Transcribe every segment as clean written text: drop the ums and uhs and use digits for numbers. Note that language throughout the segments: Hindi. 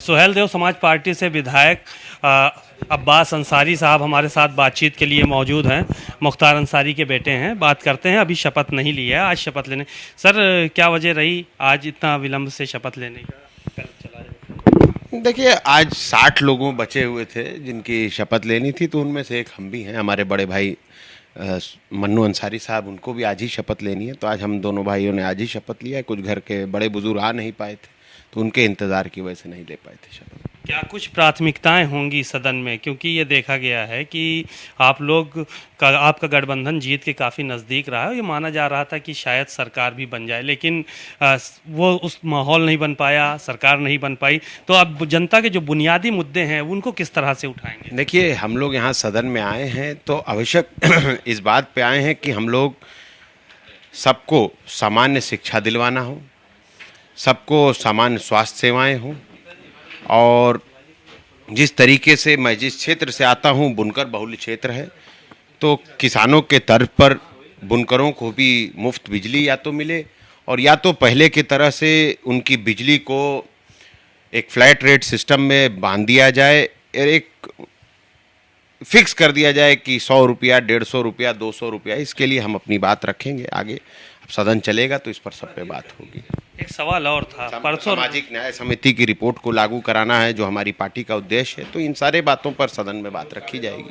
सुहेलदेव समाज पार्टी से विधायक अब्बास अंसारी साहब हमारे साथ बातचीत के लिए मौजूद हैं। मुख्तार अंसारी के बेटे हैं। बात करते हैं। अभी शपथ नहीं ली है, आज शपथ लेने। सर, क्या वजह रही आज इतना विलंब से शपथ लेने का? देखिए, आज 60 लोगों बचे हुए थे जिनकी शपथ लेनी थी, तो उनमें से एक हम भी हैं। हमारे बड़े भाई मन्नू अंसारी साहब, उनको भी आज ही शपथ लेनी है, तो आज हम दोनों भाइयों ने आज ही शपथ लिया है। कुछ घर के बड़े बुजुर्ग आ नहीं पाए थे, तो उनके इंतज़ार की वजह से नहीं ले पाए थे शपथ। क्या कुछ प्राथमिकताएं होंगी सदन में, क्योंकि ये देखा गया है कि आप लोग का आपका गठबंधन जीत के काफ़ी नज़दीक रहा है। ये माना जा रहा था कि शायद सरकार भी बन जाए, लेकिन वो उस माहौल नहीं बन पाया, सरकार नहीं बन पाई। तो अब जनता के जो बुनियादी मुद्दे हैं उनको किस तरह से उठाएंगे? देखिए, हम लोग यहाँ सदन में आए हैं तो आवश्यक इस बात पे आए हैं कि हम लोग सबको सामान्य शिक्षा दिलवाना हो, सबको सामान्य स्वास्थ्य सेवाएं हों, और जिस तरीके से मैं जिस क्षेत्र से आता हूं, बुनकर बहुल क्षेत्र है, तो किसानों के तर्ज पर बुनकरों को भी मुफ्त बिजली या तो मिले, और या तो पहले की तरह से उनकी बिजली को एक फ्लैट रेट सिस्टम में बांध दिया जाए और एक फिक्स कर दिया जाए कि 100 रुपया, 150 रुपया, 200 रुपया। इसके लिए हम अपनी बात रखेंगे आगे। अब सदन चलेगा तो इस पर सब पे बात होगी। एक सवाल और था, परसों सामाजिक न्याय समिति की रिपोर्ट को लागू कराना है, जो हमारी पार्टी का उद्देश्य है, तो इन सारे बातों पर सदन में बात रखी जाएगी।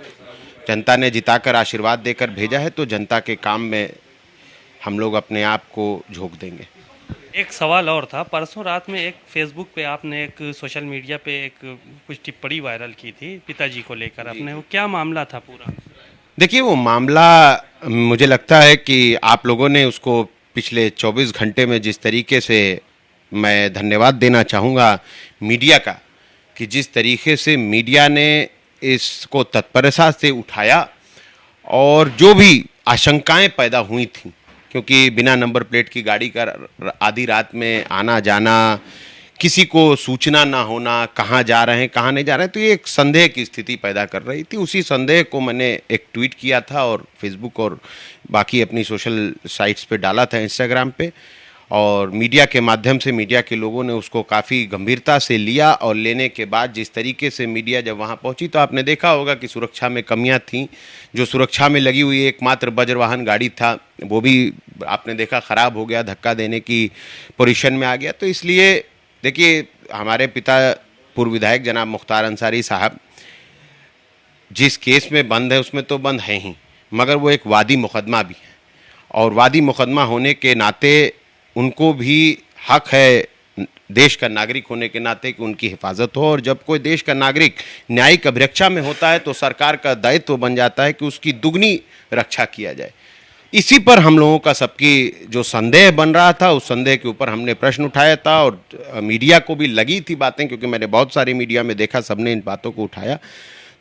जनता ने जिताकर आशीर्वाद देकर भेजा है, तो जनता के काम में हम लोग अपने आप को झोंक देंगे। एक सवाल और था, परसों रात में एक फेसबुक पे आपने एक सोशल मीडिया पे एक कुछ टिप्पणी वायरल की थी पिताजी को लेकर अपने, वो क्या मामला था पूरा? देखिए, वो मामला मुझे लगता है कि आप लोगों ने उसको पिछले 24 घंटे में जिस तरीके से, मैं धन्यवाद देना चाहूँगा मीडिया का, कि जिस तरीके से मीडिया ने इसको तत्परता से उठाया, और जो भी आशंकाएं पैदा हुई थी, क्योंकि बिना नंबर प्लेट की गाड़ी का आधी रात में आना जाना, किसी को सूचना ना होना, कहाँ जा रहे हैं कहाँ नहीं जा रहे हैं, तो ये एक संदेह की स्थिति पैदा कर रही थी। उसी संदेह को मैंने एक ट्वीट किया था और फेसबुक और बाकी अपनी सोशल साइट्स पे डाला था, इंस्टाग्राम पे, और मीडिया के माध्यम से मीडिया के लोगों ने उसको काफ़ी गंभीरता से लिया। और लेने के बाद जिस तरीके से मीडिया जब वहाँ पहुँची, तो आपने देखा होगा कि सुरक्षा में कमियाँ थीं। जो सुरक्षा में लगी हुई एकमात्र वज्रवाहन गाड़ी था, वो भी आपने देखा ख़राब हो गया, धक्का देने की पोजीशन में आ गया। तो इसलिए देखिए, हमारे पिता पूर्व विधायक जनाब मुख्तार अंसारी साहब जिस केस में बंद है उसमें तो बंद है ही, मगर वो एक वादी मुकदमा भी है, और वादी मुकदमा होने के नाते उनको भी हक है देश का नागरिक होने के नाते कि उनकी हिफाजत हो। और जब कोई देश का नागरिक न्यायिक अभिरक्षा में होता है, तो सरकार का दायित्व बन जाता है कि उसकी दुगनी रक्षा किया जाए। इसी पर हम लोगों का सबकी जो संदेह बन रहा था, उस संदेह के ऊपर हमने प्रश्न उठाया था, और मीडिया को भी लगी थी बातें, क्योंकि मैंने बहुत सारे मीडिया में देखा, सबने इन बातों को उठाया।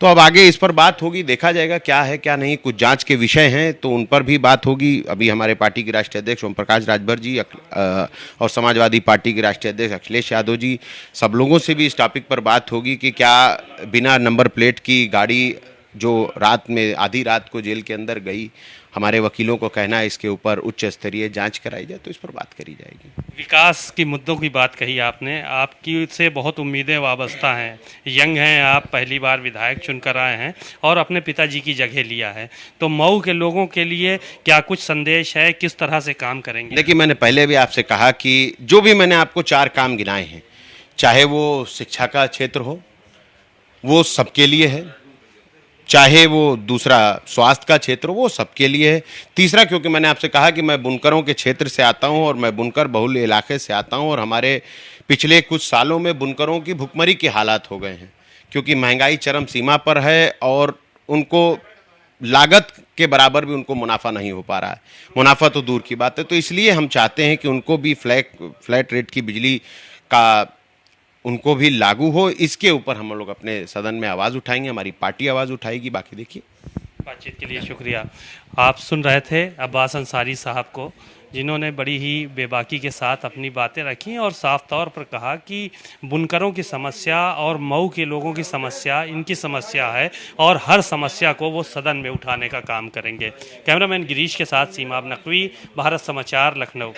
तो अब आगे इस पर बात होगी, देखा जाएगा क्या है क्या नहीं। कुछ जांच के विषय हैं तो उन पर भी बात होगी। अभी हमारे पार्टी के राष्ट्रीय अध्यक्ष ओम प्रकाश राजभर जी और समाजवादी पार्टी के राष्ट्रीय अध्यक्ष अखिलेश यादव जी, सब लोगों से भी इस टॉपिक पर बात होगी कि क्या बिना नंबर प्लेट की गाड़ी जो रात में आधी रात को जेल के अंदर गई, हमारे वकीलों को कहना है इसके ऊपर उच्च स्तरीय जांच कराई जाए, तो इस पर बात करी जाएगी। विकास की मुद्दों की बात कही आपने, आपकी से बहुत उम्मीदें वाबस्ता हैं। यंग हैं आप, पहली बार विधायक चुनकर आए हैं और अपने पिताजी की जगह लिया है, तो मऊ के लोगों के लिए क्या कुछ संदेश है, किस तरह से काम करेंगे? देखिए, मैंने पहले भी आपसे कहा कि जो भी मैंने आपको 4 काम गिनाए हैं, चाहे वो शिक्षा का क्षेत्र हो, वो सबके लिए है, चाहे वो दूसरा स्वास्थ्य का क्षेत्र हो, वो सबके लिए है, तीसरा, क्योंकि मैंने आपसे कहा कि मैं बुनकरों के क्षेत्र से आता हूं और मैं बुनकर बहुल इलाके से आता हूं, और हमारे पिछले कुछ सालों में बुनकरों की भुखमरी के हालात हो गए हैं, क्योंकि महंगाई चरम सीमा पर है और उनको लागत के बराबर भी उनको मुनाफा नहीं हो पा रहा है। मुनाफा तो दूर की बात है। तो इसलिए हम चाहते हैं कि उनको भी फ्लैट रेट की बिजली का उनको भी लागू हो। इसके ऊपर हम लोग अपने सदन में आवाज़ उठाएंगे, हमारी पार्टी आवाज़ उठाएगी। बाकी देखिए, बातचीत के लिए शुक्रिया। आप सुन रहे थे अब्बास अंसारी साहब को, जिन्होंने बड़ी ही बेबाकी के साथ अपनी बातें रखी और साफ तौर पर कहा कि बुनकरों की समस्या और मऊ के लोगों की समस्या इनकी समस्या है, और हर समस्या को वो सदन में उठाने का काम करेंगे। कैमरामैन गिरीश के साथ सीमा नकवी, भारत समाचार, लखनऊ।